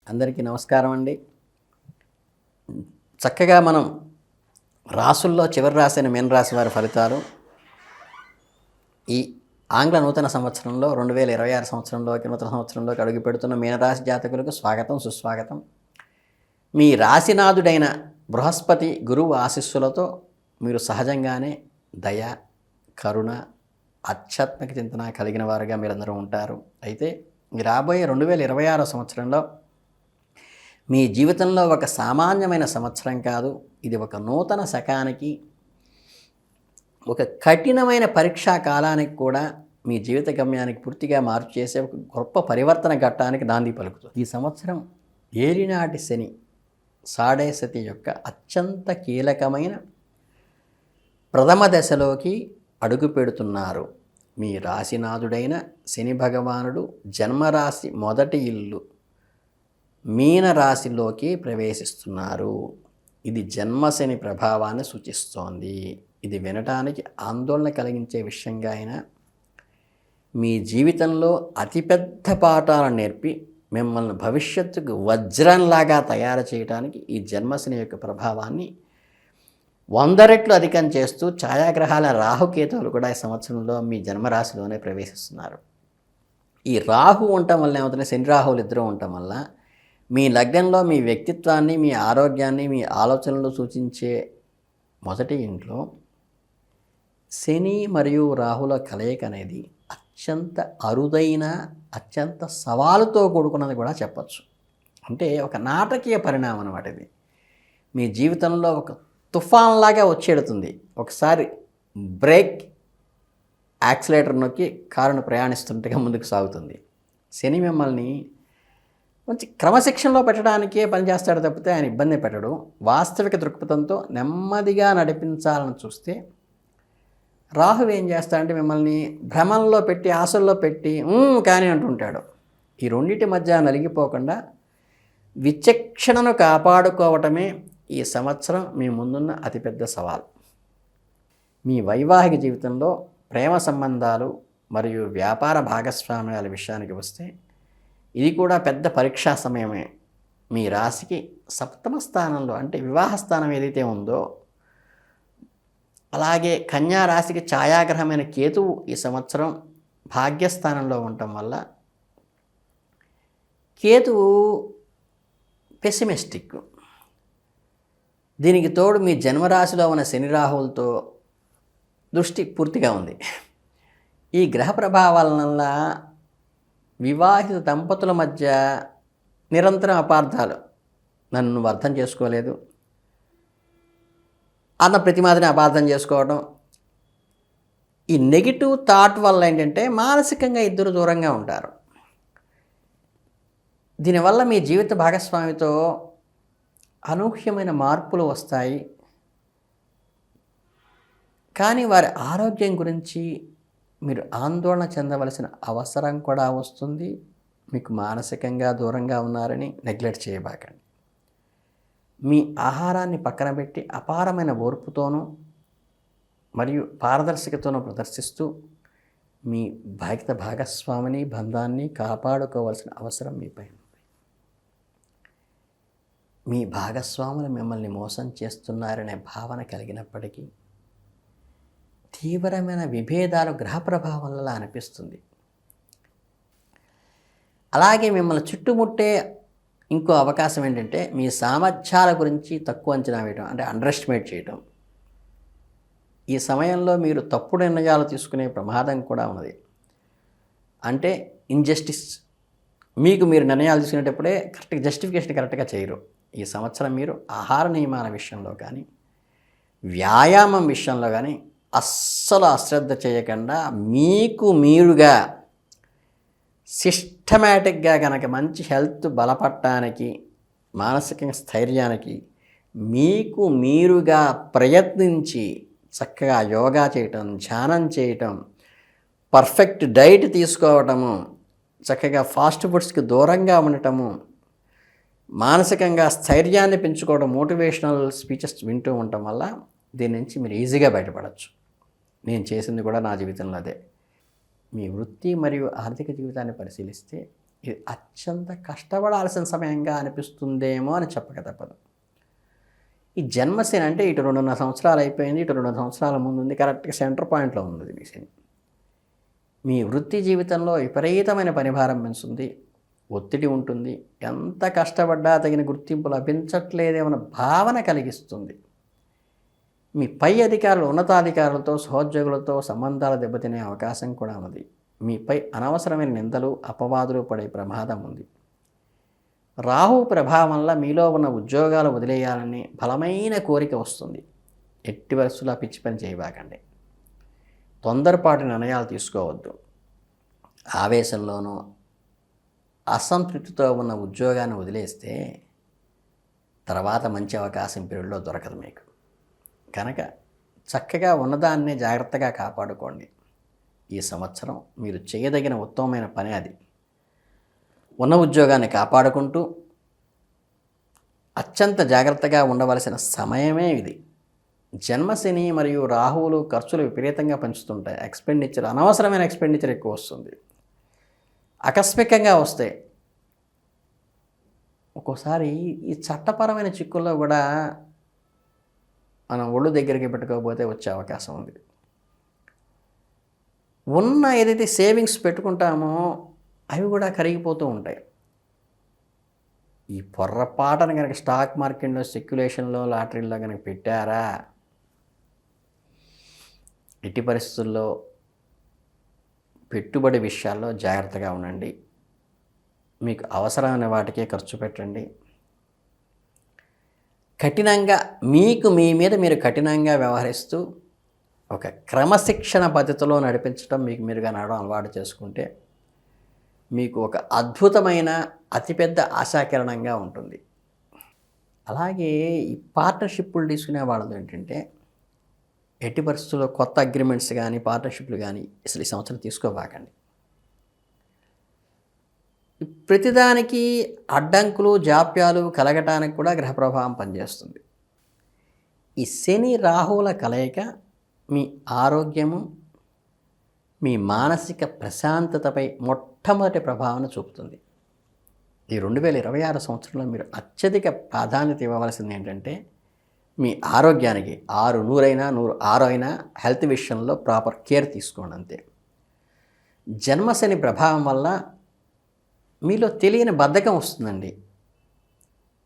అందరికీ నమస్కారం అండి. చక్కగా మనం రాసుల్లో చివరి రాశి అయిన మీన రాశి వారి ఫలితాలు ఈ ఆంగ్ల నూతన సంవత్సరంలో 2026 సంవత్సరంలోకి నూతన సంవత్సరంలోకి అడుగుపెడుతున్న మీనరాశి జాతకులకు స్వాగతం, సుస్వాగతం. మీ రాశినాథుడైన బృహస్పతి గురువు ఆశీస్సులతో మీరు సహజంగానే దయ, కరుణ, ఆధ్యాత్మిక చింతన కలిగిన వారుగా మీరందరూ ఉంటారు. అయితే ఈ రాబోయే 2026 సంవత్సరంలో మీ జీవితంలో ఒక సామాన్యమైన సంవత్సరం కాదు, ఇది ఒక నూతన శకానికి, ఒక కఠినమైన పరీక్షా కాలానికి కూడా మీ జీవిత గమ్యానికి పూర్తిగా మార్పు చేసే ఒక గొప్ప పరివర్తన ఘట్టానికి నాంది పలుకుతుంది. ఈ సంవత్సరం ఏలినాటి శని సాడే సతి యొక్క అత్యంత కీలకమైన ప్రథమ దశలోకి అడుగు పెడుతున్నారు. మీ రాశినాథుడైన శని భగవానుడు జన్మరాశి మొదటి ఇల్లు మీనరాశిలోకి ప్రవేశిస్తున్నారు. ఇది జన్మశని ప్రభావాన్ని సూచిస్తోంది. ఇది వినటానికి ఆందోళన కలిగించే విషయంగా అయినా మీ జీవితంలో అతిపెద్ద పాఠాలను నేర్పి మిమ్మల్ని భవిష్యత్తుకు వజ్రంలాగా తయారు చేయడానికి ఈ జన్మశని యొక్క ప్రభావాన్ని 100 రెట్లు అధికం చేస్తూ ఛాయాగ్రహాల రాహుకేతువులు కూడా ఈ సంవత్సరంలో మీ జన్మరాశిలోనే ప్రవేశిస్తున్నారు. ఈ రాహు ఉండటం వల్ల ఏమవుతుంది, శని రాహువులు ఇద్దరు ఉండటం వల్ల మీ లగ్నంలో మీ వ్యక్తిత్వాన్ని, మీ ఆరోగ్యాన్ని, మీ ఆలోచనలు సూచించే మొదటి ఇంట్లో శని మరియు రాహుల కలయిక అనేది అత్యంత అరుదైన, అత్యంత సవాలుతో కూడుకున్నది కూడా చెప్పచ్చు. అంటే ఒక నాటకీయ పరిణామం అన్నమాట ఇది. మీ జీవితంలో ఒక తుఫాన్లాగా వచ్చేడుతుంది. ఒకసారి బ్రేక్, యాక్సిలేటర్ నొక్కి కారును ప్రయాణిస్తుండగా ముందుకు సాగుతుంది. శని మిమ్మల్ని మంచి క్రమశిక్షణలో పెట్టడానికే పనిచేస్తాడు తప్పితే ఆయన ఇబ్బంది పెట్టడు. వాస్తవిక దృక్పథంతో నెమ్మదిగా నడిపించాలని చూస్తే రాహు ఏం చేస్తాడంటే మిమ్మల్ని భ్రమంలో పెట్టి, ఆశల్లో పెట్టి కానీ అంటుంటాడు. ఈ రెండింటి మధ్య నలిగిపోకుండా విచక్షణను కాపాడుకోవటమే ఈ సంవత్సరం మీ ముందున్న అతిపెద్ద సవాల్. మీ వైవాహిక జీవితంలో ప్రేమ సంబంధాలు మరియు వ్యాపార భాగస్వామ్యాల విషయానికి వస్తే ఇది కూడా పెద్ద పరీక్షా సమయమే. మీ రాశికి సప్తమ స్థానంలో అంటే వివాహ స్థానం ఏదైతే ఉందో, అలాగే కన్యా రాశికి ఛాయాగ్రహమైన కేతువు ఈ సంవత్సరం భాగ్యస్థానంలో ఉండటం వల్ల కేతువు పెసిమిస్టిక్. దీనికి తోడు మీ జన్మరాశిలో ఉన్న శని రాహువులతో దృష్టి పూర్తిగా ఉంది. ఈ గ్రహ ప్రభావాల వల్ల వివాహిత దంపతుల మధ్య నిరంతరం అపార్థాలు. నన్ను నువ్వు అర్థం చేసుకోలేదు అన్న ప్రతిమాదిని అపార్థం చేసుకోవడం. ఈ నెగిటివ్ థాట్ వల్ల ఏంటంటే మానసికంగా ఇద్దరు దూరంగా ఉంటారు. దీనివల్ల మీ జీవిత భాగస్వామితో అనూహ్యమైన మార్పులు వస్తాయి. కానీ వారి ఆరోగ్యం గురించి మీరు ఆందోళన చెందవలసిన అవసరం కూడా వస్తుంది. మీకు మానసికంగా దూరంగా ఉన్నారని నెగ్లెక్ట్ చేయబాకండి. మీ ఆహారాన్ని పక్కన పెట్టి అపారమైన ఓర్పుతోనూ మరియు పారదర్శకతను ప్రదర్శిస్తూ మీ భాగస్వామిని, బంధాన్ని కాపాడుకోవాల్సిన అవసరం మీపై ఉంది. మీ భాగస్వాములు మిమ్మల్ని మోసం చేస్తున్నారనే భావన కలిగినప్పటికీ తీవ్రమైన విభేదాలు గ్రహ ప్రభావం వల్ల అనిపిస్తుంది. అలాగే మిమ్మల్ని చుట్టుముట్టే ఇంకో అవకాశం ఏంటంటే మీ సామర్థ్యాల గురించి తక్కువ అంచనా వేయడం, అంటే అండర్ ఎస్టిమేట్ చేయడం. ఈ సమయంలో మీరు తప్పుడు నిర్ణయాలు తీసుకునే ప్రమాదం కూడా ఉన్నది. అంటే ఇన్జస్టిస్, మీకు మీరు నిర్ణయాలు తీసుకునేటప్పుడే జస్టిఫికేషన్ కరెక్ట్గా చేయరు. ఈ సంవత్సరం మీరు ఆహార నియమాల విషయంలో కానీ, వ్యాయామం విషయంలో కానీ అస్సలు అశ్రద్ధ చేయకుండా మీకు మీరుగా సిస్టమేటిక్గా కనుక మంచి హెల్త్ బలపడటానికి, మానసిక స్థైర్యానికి మీకు మీరుగా ప్రయత్నించి చక్కగా యోగా చేయటం, ధ్యానం చేయటం, పర్ఫెక్ట్ డైట్ తీసుకోవటము, చక్కగా ఫాస్ట్ ఫుడ్స్కి దూరంగా ఉండటము, మానసికంగా స్థైర్యాన్ని పెంచుకోవడం, మోటివేషనల్ స్పీచెస్ వింటూ ఉండటం వల్ల దీని నుంచి మీరు ఈజీగా బయటపడవచ్చు. నేను చేసింది కూడా నా జీవితంలో అదే. మీ వృత్తి మరియు ఆర్థిక జీవితాన్ని పరిశీలిస్తే ఇది అత్యంత కష్టపడాల్సిన సమయంగా అనిపిస్తుందేమో అని చెప్పక తప్పదు. ఈ జన్మశని అంటే ఇటు 2.5 సంవత్సరాలు అయిపోయింది, ఇటు 2 సంవత్సరాల ముందు ఉంది, కరెక్ట్గా సెంటర్ పాయింట్లో ఉంది మీ శని. మీ వృత్తి జీవితంలో విపరీతమైన పనిభారం పెంచుతుంది, ఒత్తిడి ఉంటుంది, ఎంత కష్టపడ్డా తగిన గుర్తింపు లభించట్లేదేమన్న భావన కలిగిస్తుంది. మీ పై అధికారులు, ఉన్నతాధికారులతో, సహోద్యోగులతో సంబంధాలు దెబ్బతినే అవకాశం కూడా ఉంది. మీపై అనవసరమైన నిందలు, అపవాదులు పడే ప్రమాదం ఉంది. రాహు ప్రభావం వల్ల మీలో ఉన్న ఉద్యోగాలు వదిలేయాలని బలమైన కోరిక వస్తుంది. ఎట్టి పరిస్థితుల్లో పిచ్చి పని చేయబాకండి. తొందరపాటు నిర్ణయాలు తీసుకోవద్దు. ఆవేశంలోనూ అసంతృప్తితో ఉన్న ఉద్యోగాన్ని వదిలేస్తే తర్వాత మంచి అవకాశం పీరియడ్లో దొరకదు మీకు. కనుక చక్కగా ఉన్నదాన్నే జాగ్రత్తగా కాపాడుకోండి. ఈ సంవత్సరం మీరు చేయదగిన ఉత్తమమైన పని అది. ఉన్న ఉద్యోగాన్ని కాపాడుకుంటూ అత్యంత జాగ్రత్తగా ఉండవలసిన సమయమే ఇది. జన్మశని మరియు రాహువులు ఖర్చులు విపరీతంగా పెంచుతుంటాయి. ఎక్స్పెండిచర్, అనవసరమైన ఎక్స్పెండిచర్ ఎక్కువ వస్తుంది. ఆకస్మికంగా వస్తాయి. ఒక్కోసారి ఈ చట్టపరమైన చిక్కుల్లో కూడా మనం ఒళ్ళు దగ్గరికి పెట్టుకోకపోతే వచ్చే అవకాశం ఉంది. ఉన్న ఏదైతే సేవింగ్స్ పెట్టుకుంటామో అవి కూడా కరిగిపోతూ ఉంటాయి. ఈ పొర్రపాటను కనుక స్టాక్ మార్కెట్లో, స్పెక్యులేషన్లో, లాటరీలో కనుక పెట్టారా, ఎట్టి పరిస్థితుల్లో పెట్టుబడి విషయాల్లో జాగ్రత్తగా ఉండండి. మీకు అవసరమైన వాటికే ఖర్చు పెట్టండి. కఠినంగా మీ మీద మీరు కఠినంగా వ్యవహరిస్తూ ఒక క్రమశిక్షణ పద్ధతిలో నడిపించడం, మీకు మీరుగా నడవడం అలవాటు చేసుకుంటే మీకు ఒక అద్భుతమైన అతిపెద్ద ఆశాకిరణంగా ఉంటుంది. అలాగే ఈ పార్ట్నర్షిప్లు తీసుకునే వాళ్ళది ఏంటంటే, ఎట్టి పరిస్థితుల్లో కొత్త అగ్రిమెంట్స్ కానీ, పార్ట్నర్షిప్లు కానీ అసలు ఈ సంవత్సరం తీసుకోబాకండి. ప్రతిదానికి అడ్డంకులు, జాప్యాలు కలగటానికి కూడా గ్రహ ప్రభావం పనిచేస్తుంది. ఈ శని రాహువుల కలయిక మీ ఆరోగ్యము, మీ మానసిక ప్రశాంతతపై మొట్టమొదటి ప్రభావాన్ని చూపుతుంది. ఈ 2026 సంవత్సరంలో మీరు అత్యధిక ప్రాధాన్యత ఇవ్వవలసింది ఏంటంటే, మీ ఆరోగ్యానికి 100 అయినా 106 అయినా హెల్త్ విషయంలో ప్రాపర్ కేర్ తీసుకోండి అంతే. జన్మశని ప్రభావం వల్ల మీలో తెలియని బద్ధకం వస్తుందండి.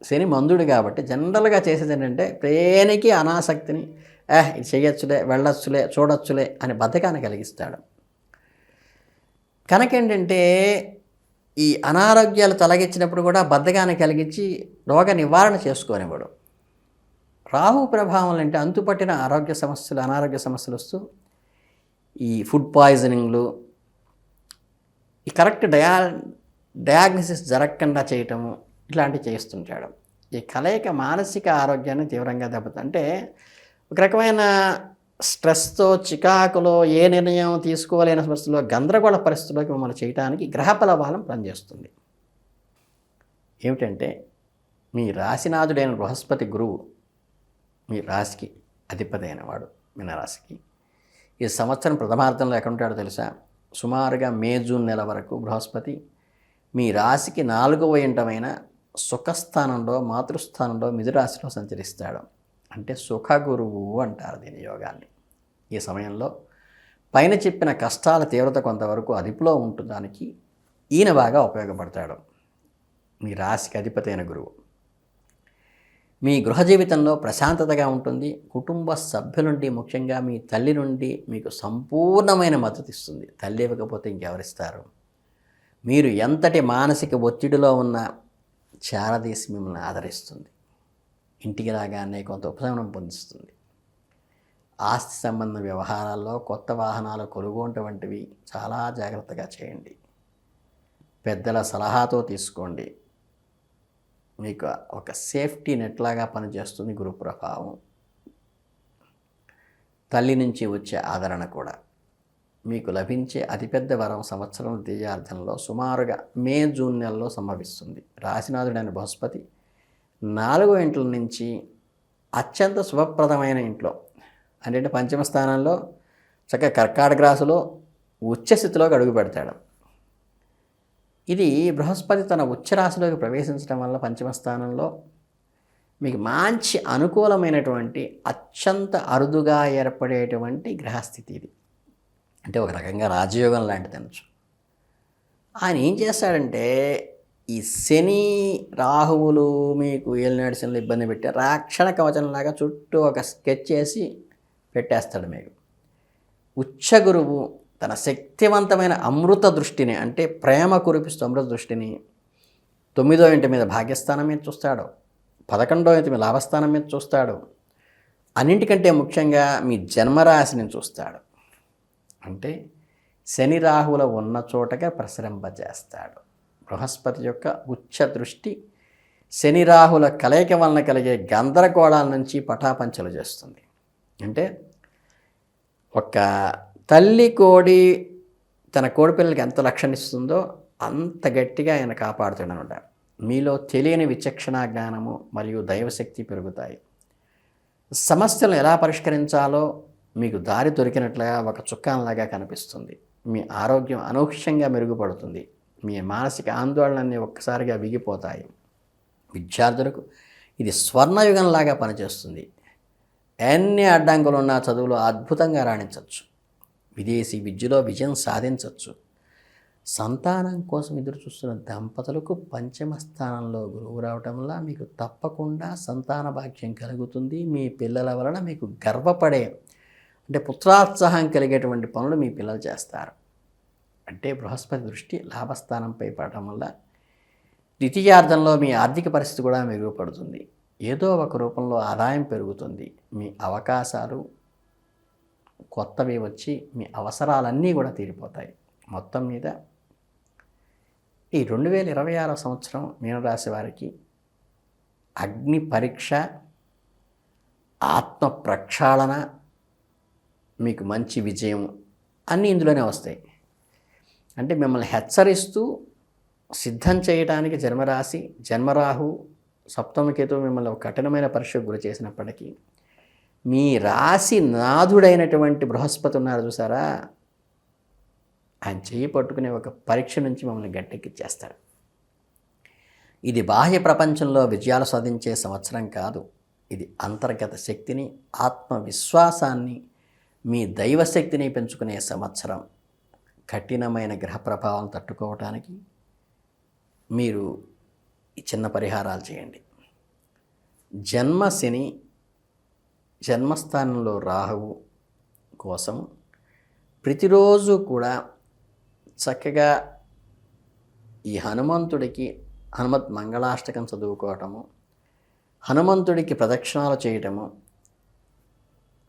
శని మందుడు కాబట్టి జనరల్గా చేసేది ఏంటంటే, దేనికి అనాసక్తిని, ఇది చేయొచ్చులే, వెళ్ళొచ్చులే, చూడొచ్చులే అని బద్ధకాన్ని కలిగిస్తాడు. కనుకేంటంటే ఈ అనారోగ్యాలు తొలగించినప్పుడు కూడా బద్ధకాన్ని కలిగించి రోగ నివారణ చేసుకోనివ్వడు. రాహు ప్రభావం అంటే అంతుపట్టిన అనారోగ్య సమస్యలు వస్తూ ఈ ఫుడ్ పాయిజనింగ్లు, ఈ కరెక్ట్ డయాగ్నోసిస్ జరగకుండా చేయటము, ఇట్లాంటివి చేస్తుంటాడు. ఈ కలయిక మానసిక ఆరోగ్యాన్ని తీవ్రంగా అంటే ఒక రకమైన స్ట్రెస్తో, చికాకులో, ఏ నిర్ణయం తీసుకోలేని పరిస్థితుల్లో, గందరగోళ పరిస్థితుల్లోకి మిమ్మల్ని చేయడానికి గ్రహ బలవాలం పనిచేస్తుంది. ఏమిటంటే, మీ రాశినాథుడైన బృహస్పతి గురువు మీ రాశికి అధిపతి అయినవాడు, మీనరాశికి. ఈ సంవత్సరం ప్రథమార్థంలో ఎక్కడుంటాడో తెలుసా? సుమారుగా మే, జూన్ నెల వరకు బృహస్పతి మీ రాశికి 4వ ఇంటమైన సుఖస్థానంలో, మాతృస్థానంలో, మిథురాశిలో సంచరిస్తాడు. అంటే సుఖ గురువు అంటారు దీని యోగాన్ని. ఈ సమయంలో పైన చెప్పిన కష్టాల తీవ్రత కొంతవరకు అదుపులో ఉండడానికి ఈయన బాగా ఉపయోగపడతాడు. మీ రాశికి అధిపతి అయిన గురువు మీ గృహ జీవితంలో ప్రశాంతతగా ఉంటుంది. కుటుంబ సభ్యుల నుండి, ముఖ్యంగా మీ తల్లి నుండి మీకు సంపూర్ణమైన మద్దతు ఇస్తుంది. తల్లి ఇవ్వకపోతే ఇంకెవరిస్తారు? మీరు ఎంతటి మానసిక ఒత్తిడిలో ఉన్న చారదీసి మిమ్మల్ని ఆదరిస్తుంది. ఇంటికి రాగానే కొంత ఉపశమనం పొందిస్తుంది. ఆస్తి సంబంధ వ్యవహారాల్లో, కొత్త వాహనాలు కొనుగోలు వంటివి చాలా జాగ్రత్తగా చేయండి. పెద్దల సలహాతో తీసుకోండి. మీకు ఒక సేఫ్టీ నెట్ లాగా పనిచేస్తుంది గురు ప్రభావం. తల్లి నుంచి వచ్చే ఆదరణ కూడా. మీకు లభించే అతిపెద్ద వరం సంవత్సరం ద్వితీయార్థంలో సుమారుగా మే, జూన్ నెలలో సంభవిస్తుంది. రాశినాథుడైన బృహస్పతి 4వ ఇంట్ల నుంచి అత్యంత శుభప్రదమైన ఇంట్లో, అంటే పంచమ స్థానంలో చక్కగా కర్కాటక రాశిలో ఉచ్చ స్థితిలోకి అడుగు పెడతాడు. ఇది బృహస్పతి తన ఉచ్చ రాశిలోకి ప్రవేశించడం వల్ల పంచమ స్థానంలో మీకు మంచి అనుకూలమైనటువంటి అత్యంత అరుదుగా ఏర్పడేటువంటి గ్రహస్థితి ఇది. అంటే ఒక రకంగా రాజయోగం లాంటిది అనొచ్చు. ఆయన ఏం చేస్తాడంటే ఈ శని రాహువులు మీకు ఏలినాడు శనులు ఇబ్బంది పెట్టి రాక్షణ కవచంలాగా చుట్టూ ఒక స్కెచ్ చేసి పెట్టేస్తాడు మీకు. ఉచ్చ గురువు తన శక్తివంతమైన అమృత దృష్టిని, అంటే ప్రేమ కురిపిస్తూ అమృత దృష్టిని 9వ ఇంటి మీద భాగ్యస్థానం మీద చూస్తాడు, 11వ ఇంటి మీద లాభస్థానం మీద చూస్తాడు, అన్నింటికంటే ముఖ్యంగా మీ జన్మరాశిని చూస్తాడు. అంటే శని రాహువుల ఉన్న చోటగా ప్రసరింపజేస్తాడు. బృహస్పతి యొక్క ఉచ్చ దృష్టి శని రాహుల కలయిక వలన కలిగే గందరగోళాల నుంచి పటాపంచలు చేస్తుంది. అంటే ఒక తల్లి కోడి తన కోడిపిల్లలకి ఎంత రక్షణిస్తుందో అంత గట్టిగా ఆయన కాపాడుతాడనమాట. మీలో తెలియని విచక్షణ జ్ఞానము మరియు దైవశక్తి పెరుగుతాయి. సమస్యలను ఎలా పరిష్కరించాలో మీకు దారి దొరికినట్లుగా ఒక చుక్కాన్లాగా కనిపిస్తుంది. మీ ఆరోగ్యం అనూహ్యంగా మెరుగుపడుతుంది. మీ మానసిక ఆందోళనన్నీ ఒక్కసారిగా విగిపోతాయి. విద్యార్థులకు ఇది స్వర్ణయుగంలాగా పనిచేస్తుంది. ఎన్ని అడ్డంకులు ఉన్న చదువులో అద్భుతంగా రాణించవచ్చు. విదేశీ విద్యలో విజయం సాధించవచ్చు. సంతానం కోసం ఎదురు చూస్తున్న దంపతులకు పంచమ స్థానంలో గురువు రావటం వల్ల మీకు తప్పకుండా సంతాన భాగ్యం కలుగుతుంది. మీ పిల్లల వలన మీకు గర్వపడే, అంటే పుత్రోత్సాహం కలిగేటువంటి పనులు మీ పిల్లలు చేస్తారు. అంటే బృహస్పతి దృష్టి లాభస్థానంపై పడటం వల్ల ద్వితీయార్థంలో మీ ఆర్థిక పరిస్థితి కూడా మెరుగుపడుతుంది. ఏదో ఒక రూపంలో ఆదాయం పెరుగుతుంది. మీ అవకాశాలు కొత్తవి వచ్చి మీ అవసరాలన్నీ కూడా తీరిపోతాయి. మొత్తం మీద ఈ 2026 సంవత్సరం మీనరాశి వారికి అగ్ని పరీక్ష, ఆత్మ ప్రక్షాళన, మీకు మంచి విజయం అన్నీ ఇందులోనే వస్తాయి. అంటే మిమ్మల్ని హెచ్చరిస్తూ సిద్ధం చేయడానికి జన్మరాశి, జన్మరాహు, సప్తమకేతు మిమ్మల్ని ఒక కఠినమైన పరీక్షకు గురి చేసినప్పటికీ మీ రాశి నాథుడైనటువంటి బృహస్పతి ఉన్నారు చూసారా, ఆయన చేయి పట్టుకునే ఒక పరీక్ష నుంచి మమ్మల్ని గట్టెక్కిచ్చేస్తాడు. ఇది బాహ్య ప్రపంచంలో విజయాలు సాధించే సంవత్సరం కాదు. ఇది అంతర్గత శక్తిని, ఆత్మవిశ్వాసాన్ని, మీ దైవశక్తిని పెంచుకునే సంవత్సరం. కఠినమైన గ్రహ ప్రభావం తట్టుకోవటానికి మీరు ఈ చిన్న పరిహారాలు చేయండి. జన్మశని, జన్మస్థానంలో రాహువు కోసం ప్రతిరోజు కూడా చక్కగా ఈ హనుమంతుడికి హనుమత్ మంగళాష్టకం చదువుకోవటము, హనుమంతుడికి ప్రదక్షిణాలు చేయటము,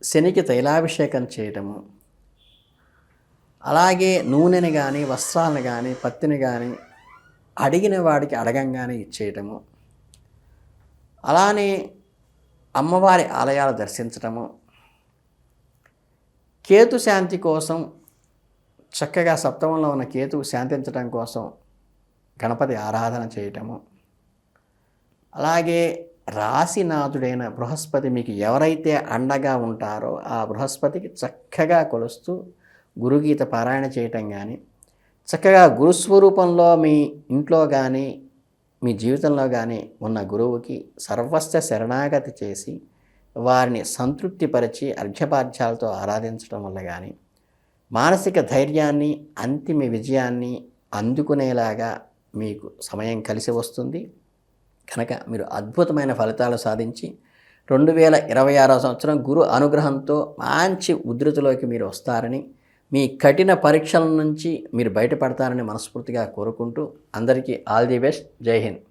శనికి తైలాభిషేకం చేయటము, అలాగే నూనెని కానీ వస్త్రాలను కానీ పత్తిని కానీ అడిగిన వాడికి అడగంగానే ఇచ్చేయటము, అలానే అమ్మవారి ఆలయాలు దర్శించటము, కేతు శాంతి కోసం చక్కగా సప్తమంలో ఉన్న కేతువు శాంతించడం కోసం గణపతి ఆరాధన చేయటము, అలాగే రాశినాథుడైన బృహస్పతి మీకు ఎవరైతే అండగా ఉంటారో ఆ బృహస్పతికి చక్కగా కొలుస్తూ గురుగీత పారాయణ చేయటం కానీ, చక్కగా గురుస్వరూపంలో మీ ఇంట్లో కానీ మీ జీవితంలో కానీ ఉన్న గురువుకి సర్వస్వ శరణాగతి చేసి వారిని సంతృప్తిపరిచి అర్ఘ్యపాద్యాలతో ఆరాధించడం వల్ల కానీ మానసిక ధైర్యాన్ని, అంతిమ విజయాన్ని అందుకునేలాగా మీకు సమయం కలిసి వస్తుంది. కనుక మీరు అద్భుతమైన ఫలితాలు సాధించి 2026 సంవత్సరం గురు అనుగ్రహంతో మంచి ఉధృతిలోకి మీరు వస్తారని, మీ కఠిన పరీక్షల నుంచి మీరు బయటపడతారని మనస్ఫూర్తిగా కోరుకుంటూ అందరికీ ఆల్ ది బెస్ట్. జై హింద్.